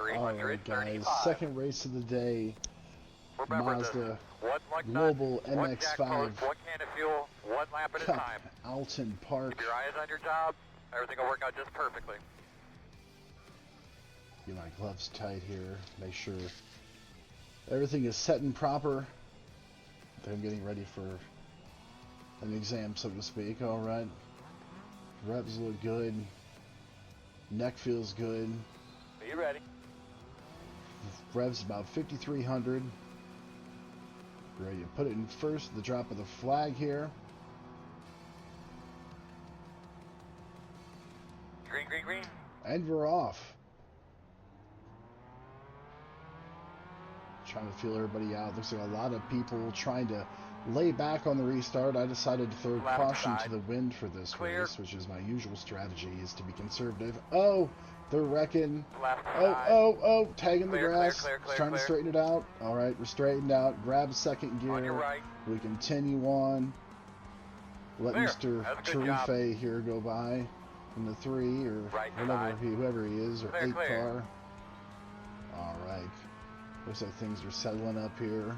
Alright guys, second race of the day, Remember Mazda one lug Global nut, one MX-5 jack post, one can of fuel, one lap at a Cup, time. Oulton Park. Keep your eyes on your job, everything will work out just perfectly. Get my gloves tight here, make sure everything is set and proper. I'm getting ready for an exam, so to speak. Alright, reps look good, neck feels good. Are you ready? Revs about 5,300. Ready to put it in first, the drop of the flag here. Green, green, green. And we're off. Trying to feel everybody out. Looks like a lot of people trying to lay back on the restart. I decided to throw caution to the wind for this race, which is my usual strategy, is to be conservative. Oh, they're wrecking. Oh, tagging the grass. Trying to straighten it out. All right, we're straightened out. Grab second gear. On your right. We continue on. Let Mr. Tarife here go by in the 3 or whoever he is, or 8 car. All right. Looks like things are settling up here.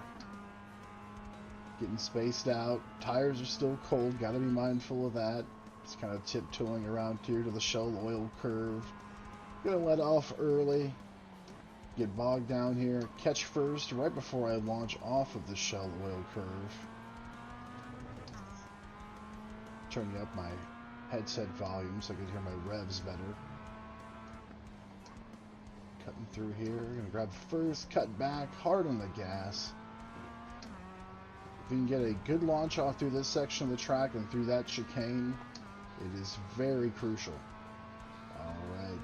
Getting spaced out. Tires are still cold. Got to be mindful of that. Just kind of tiptoeing around here to the Shell oil curve. Gonna let off early. Get bogged down here. Catch first right before I launch off of the Shell oil curve. Turning up my headset volume so I can hear my revs better. Cutting through here. Gonna grab first, cut back, hard on the gas. If we can get a good launch off through this section of the track and through that chicane, it is very crucial. Alright.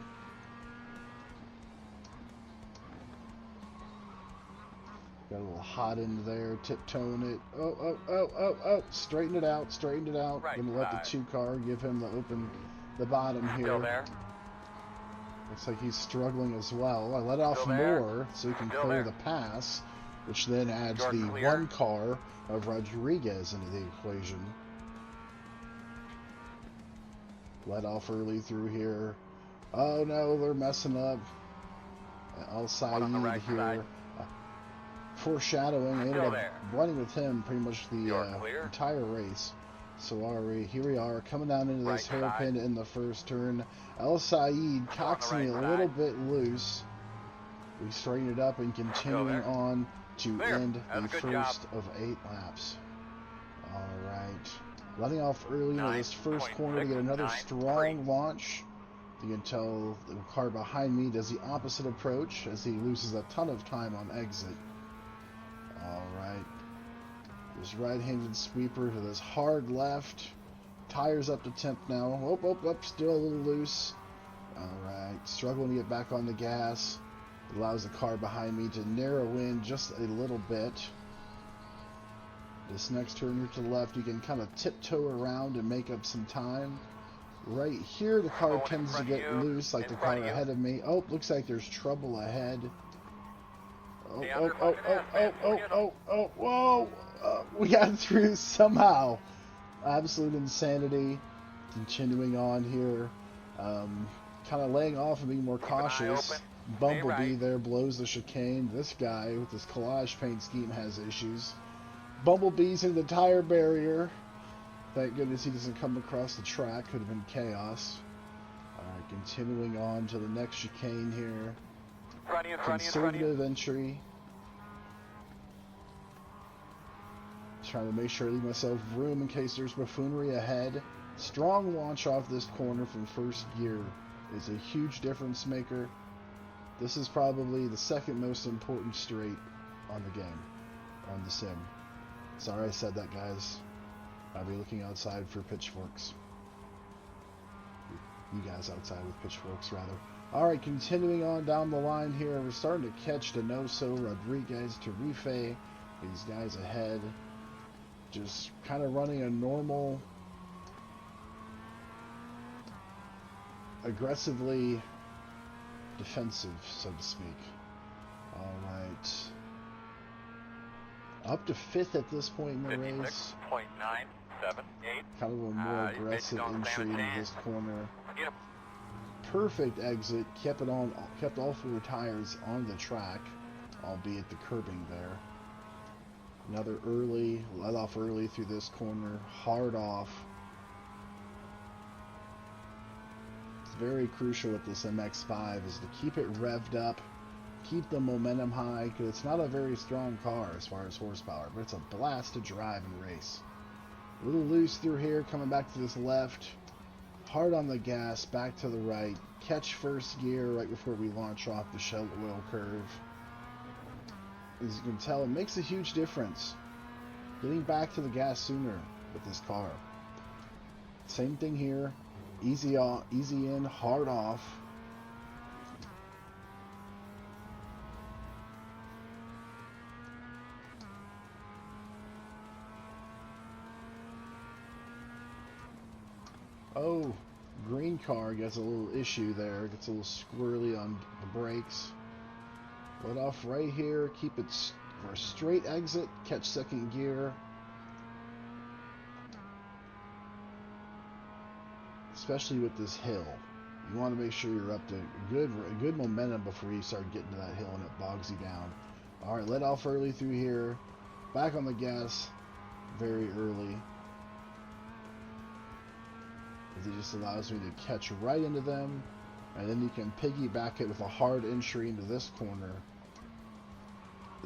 Got a little hot in there, tiptoeing it. Oh. Straighten it out, Gonna let the 2 car give him the bottom here. Still there. Looks like he's struggling as well. I let off more so he can clear the pass, which then adds the 1 car of Rodriguez into the equation. Let off early through here. Oh no, they're messing up. Al Saeed here. Foreshadowing, I ended up running with him pretty much the entire race. So here we are, coming down into this hairpin in the first turn. Al Saeed cocks me a little bit loose. We straighten it up and continuing on to end the first of 8 laps. Alright. Letting off early into this first corner to get another strong launch. You can tell the car behind me does the opposite approach as he loses a ton of time on exit. Alright. This right-handed sweeper to this hard left. Tires up to temp now. Oh, still a little loose. Alright. Struggling to get back on the gas. It allows the car behind me to narrow in just a little bit. This next turn here to the left, you can kind of tiptoe around and make up some time. Right here, the car tends to get loose, like the car ahead of me. Oh, looks like there's trouble ahead. Whoa! We got through somehow. Absolute insanity. Continuing on here. Kind of laying off and being more cautious. Bumblebee there blows the chicane. This guy with this collage paint scheme has issues. Bumblebee's in the tire barrier. Thank goodness he doesn't come across the track. Could have been chaos. Alright, continuing on to the next chicane here. Conservative entry. Trying to make sure I leave myself room in case there's buffoonery ahead. Strong launch off this corner from first gear is a huge difference maker. This is probably the second most important straight on the game, on the sim. Sorry I said that, guys. I'll be looking outside for pitchforks. You guys outside with pitchforks, rather. Alright, continuing on down the line here. We're starting to catch Donoso, Rodriguez, Tarife. These guys ahead. Just kind of running a normal, aggressively defensive, so to speak. Alright. Up to 5th at this point in the race. Kind of a more aggressive entry into this corner. perfect exit, kept all four tires on the track, albeit the curbing there. Another early, let off early through this corner, hard off. It's very crucial with this MX-5 is to keep it revved up, keep the momentum high, because it's not a very strong car as far as horsepower, but it's a blast to drive and race. A little loose through here, coming back to this left, hard on the gas, back to the right, catch first gear right before we launch off the shell oil curve. As you can tell, it makes a huge difference. Getting back to the gas sooner with this car. Same thing here. Easy on, easy in, hard off. Oh, green car gets a little issue there. Gets a little squirrely on the brakes. Let off right here, keep it for a straight exit, catch second gear. Especially with this hill. You want to make sure you're up to good momentum before you start getting to that hill and it bogs you down. Alright, let off early through here. Back on the gas very early. It just allows me to catch right into them. And then you can piggyback it with a hard entry into this corner.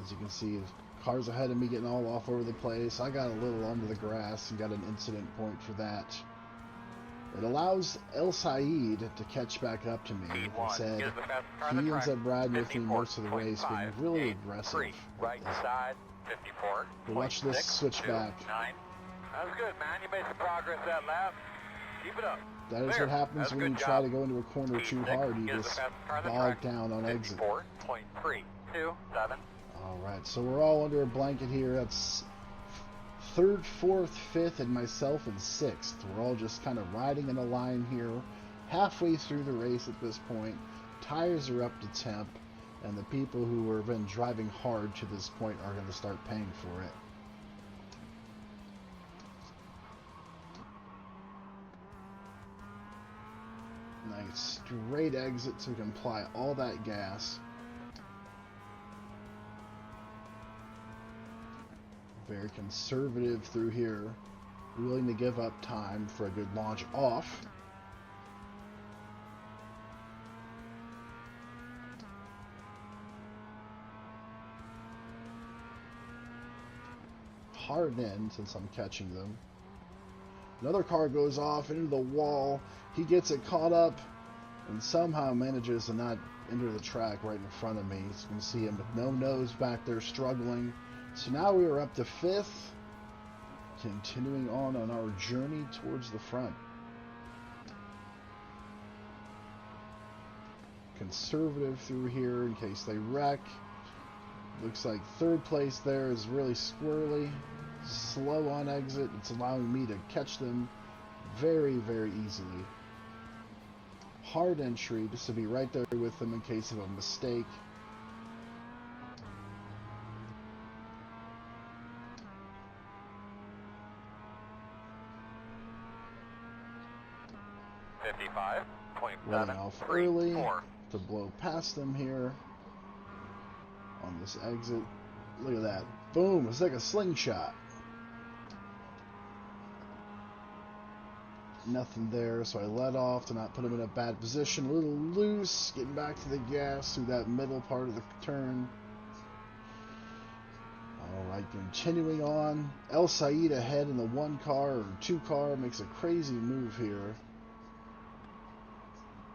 As you can see, cars ahead of me getting all off over the place. I got a little onto the grass and got an incident point for that. It allows El Said to catch back up to me. Like I said, he ends up riding with me most of the race, being really aggressive. Right side, 54. But watch this switch back. That was good, man. You made some progress that lap. Keep it up. That is what happens when you try to go into a corner too hard. You just bog down on exit. 54.327. Alright, so we're all under a blanket here. That's third, fourth, fifth, and myself in sixth. We're all just kind of riding in a line here. Halfway through the race at this point. Tires are up to temp. And the people who have been driving hard to this point are going to start paying for it. Nice straight exit so we can apply all that gas. Very conservative through here. Willing to give up time for a good launch off. Hard in since I'm catching them. Another car goes off into the wall. He gets it caught up and somehow manages to not enter the track right in front of me. So you can see him with no nose back there struggling. So now we are up to fifth, continuing on our journey towards the front. Conservative through here in case they wreck. Looks like third place there is really squirrely. Slow on exit. It's allowing me to catch them very, very easily. Hard entry just to be right there with them in case of a mistake. Running off early to blow past them here on this exit. Look at that. Boom. It's like a slingshot. Nothing there, so I let off to not put him in a bad position. A little loose, getting back to the gas through that middle part of the turn. Alright, continuing on. El Said ahead in the one car or two car makes a crazy move here.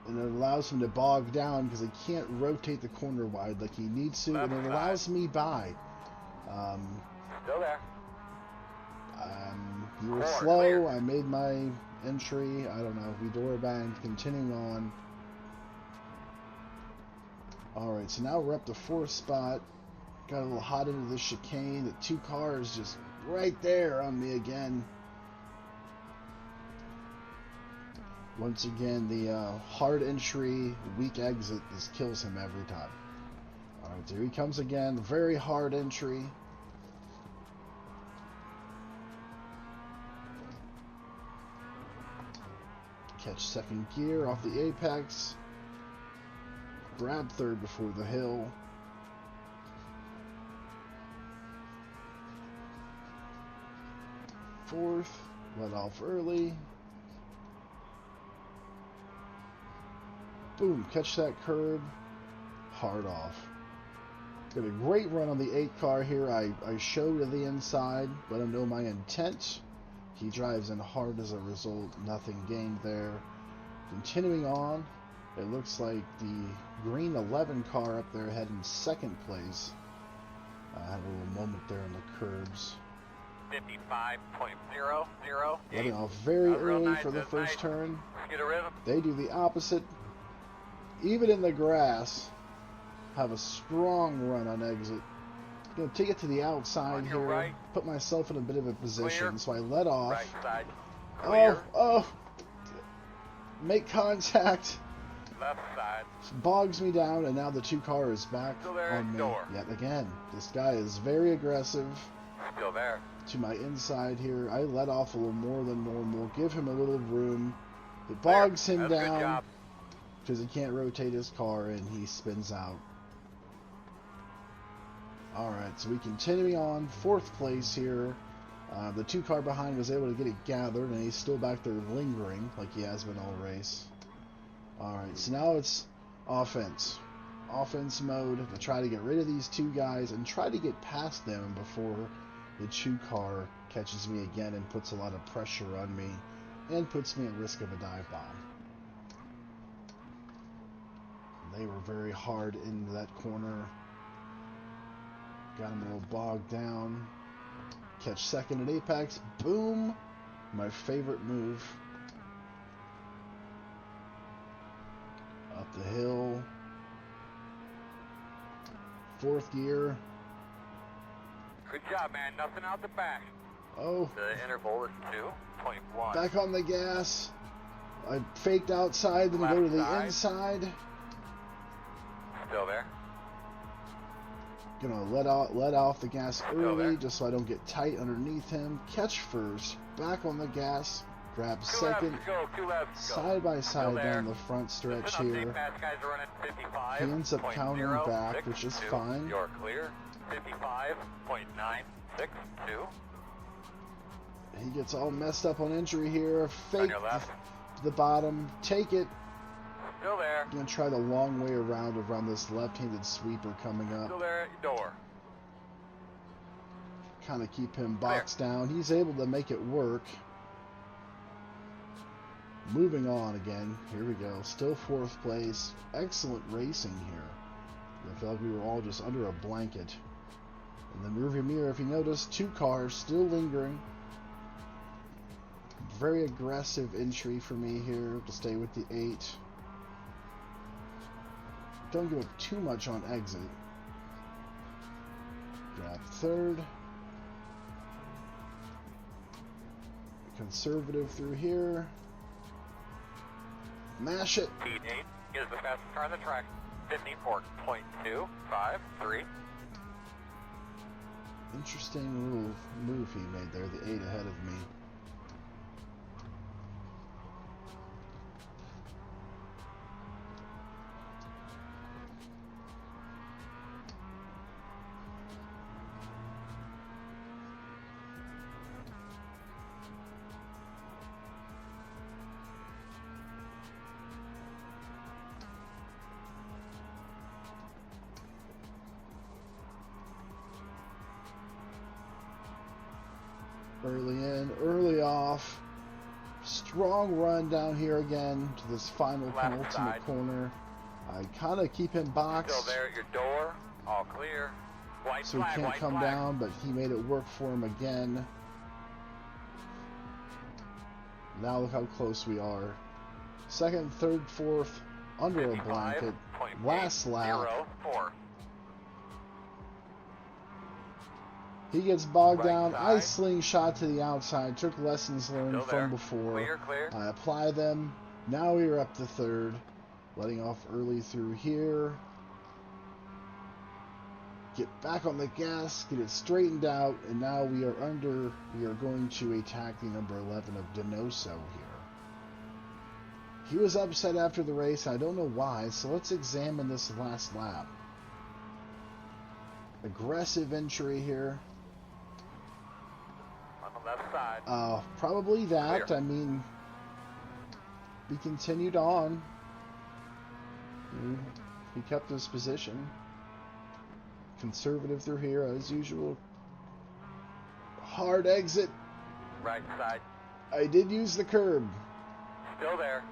And it allows him to bog down because he can't rotate the corner wide like he needs to. And it allows me by. Still there. You were slow. Clear. I made my entry. I don't know. We door banged. Continuing on. Alright, so now we're up to fourth spot. Got a little hot into the chicane. The two cars just right there on me again. Once again, the hard entry, weak exit just kills him every time. Alright, so here he comes again. Very hard entry. Catch second gear off the apex. Grab third before the hill. Fourth, let off early. Boom, catch that curb. Hard off. Got a great run on the 8 car here. I showed to the inside, let him know my intent. He drives in hard as a result. Nothing gained there. Continuing on, it looks like the green 11 car up there had in second place. I had a little moment there in the curbs. 55.008. Letting off very early for the first turn. Get a rhythm. They do the opposite. Even in the grass, have a strong run on exit. Gonna take it to the outside here. Right. Put myself in a bit of a position, Clear. so I let off. Right side. Clear. Oh! Make contact. Left side. Bogs me down, and now the 2 car is back Still there, on me door. yet again. This guy is very aggressive. Still there. To my inside here, I let off a little more than normal. Give him a little room. It bogs him That's a good down job. because he can't rotate his car, and he spins out. Alright, so we continuing on. 4th place here. The 2 car behind was able to get it gathered, and he's still back there lingering like he has been all race. Alright, so now it's offense. Offense mode to try to get rid of these 2 guys and try to get past them before the 2 car catches me again and puts a lot of pressure on me and puts me at risk of a dive bomb. They were very hard into that corner. Got him a little bogged down. Catch second at apex. Boom! My favorite move. Up the hill. 4th gear. Good job, man. Nothing out the back. Oh. The interval is 2.1. Back on the gas. I faked outside, then go to the inside. Still there. Gonna let off the gas early just so I don't get tight underneath him. Catch first. Back on the gas. Grab second. Side by side down the front stretch here. He ends up countering back, which is fine. You're clear. 55.962. He gets all messed up on entry here. Fake to the bottom. Take it. Still there. Gonna try the long way around this left-handed sweeper coming up. Still there at your door. Kind of keep him boxed down. He's able to make it work. Moving on again. Here we go. Still 4th place. Excellent racing here. I felt like we were all just under a blanket. And then rearview mirror, if you notice, 2 cars still lingering. Very aggressive entry for me here to stay with the 8. Don't give up too much on exit. Grab third. Conservative through here. Mash it. P8 is the fastest car on the track. 54.253. Interesting little move he made there, the 8 ahead of me. Early in, early off. Strong run down here again to this final penultimate corner. I kind of keep him boxed. Still there at your door. All clear. White so he flag, can't white come flag. down, but he made it work for him again. Now look how close we are. 2nd, 3rd, 4th, under a blanket. Last lap. 55.04. He gets bogged Right down. side. I slingshot to the outside. Took lessons learned Still there. from before. Clear, clear. I apply them. Now we are up to 3rd. Letting off early through here. Get back on the gas. Get it straightened out. And now we are going to attack the number 11 of Denoso here. He was upset after the race. I don't know why. So let's examine this last lap. Aggressive entry here. On the left side. Probably that. Clear. I mean, he continued on. He kept his position. Conservative through here as usual. Hard exit. Right side. I did use the curb. Still there.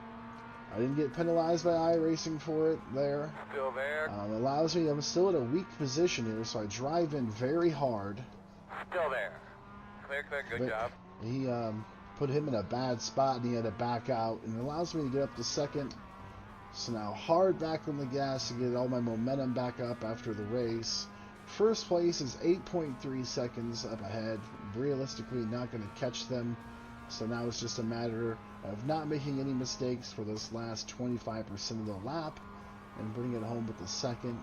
I didn't get penalized by iRacing for it there. Still there. Allows me, I'm still in a weak position here, so I drive in very hard. Still there. Clear, good But job. He put him in a bad spot and he had to back out, and it allows me to get up to second. So now hard back on the gas to get all my momentum back up after the race. First place is 8.3 seconds up ahead. Realistically not going to catch them. So now it's just a matter of not making any mistakes for this last 25% of the lap and bring it home with the second.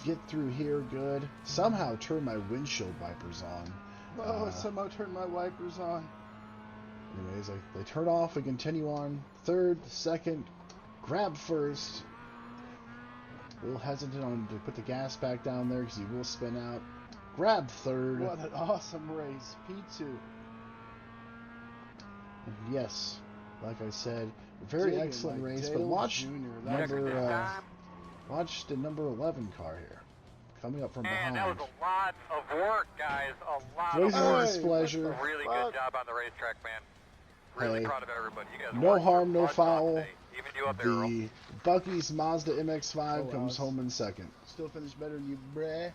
Get through here good. Somehow turn my windshield wipers on. Somehow turned my wipers on. Anyways, they turn off and continue on. Third, second, grab first. A little hesitant on to put the gas back down there because he will spin out. Grab third. What an awesome race. P2. And yes, like I said, very Digging excellent like race. Dale But watch Jr. watch the number 11 car here. Coming up from Man, behind. that was a lot of work, guys. A lot Voice of of work. displeasure. A really good job on the racetrack, man. Really Hey, proud of everybody. You guys no worked harm, your no butts off foul. today. Even you up there, Earl. The Bucky's Mazda MX-5 Oh, comes home in second. Still finished better than you, bruh.